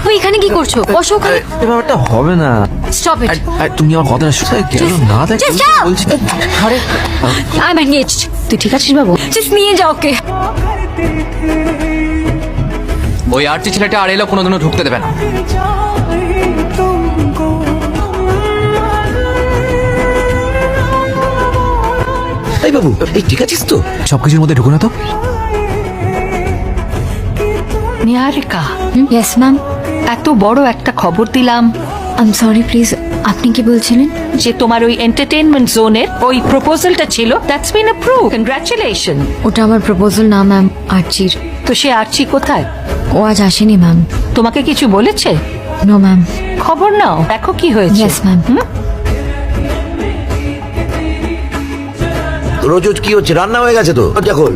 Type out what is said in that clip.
তুই এখানে কি করছো? বসো ওখানে। এই ব্যাপারটা হবে না। Stop it. তুমি আমার কথাটা শুনে কেন না দেখো বলছি। আরে আই এম এনগেজড। তুই ঠিক আছিস বাবু? জাস্ট নিয়ে যাও ওকে। ওই আরটি ছেলেটা আর এলো কোনোদিনও ঢুকতে দেবে না। এই বাবু, এই ঠিক আছিস তো? সবকিছুর মধ্যে ঢুকো না তো। নিহারিকা, ইয়েস ম্যাম। এত বড় একটা খবর দিলাম আই এম সরি প্লিজ। আপনি কি বলছিলেন? যে তোমার ওই এন্টারটেইনমেন্ট জোনের ওই প্রপোজালটা ছিল, দ্যাটস বিন অ্যাপ্রুভ। কংগ্রাচুলেশন। ওটা আমার প্রপোজাল না ম্যাম, আর্চির। তো সে আরচি কোথায়? ও আজ আসেনি ম্যাম। তোমাকে কিছু বলেছে? No ma'am. খবর নাও, দেখো কি হয়েছে। Yes ma'am. রোজ কি হচ্ছে? রান্না হয়ে গেছে তো, দরজা খোল।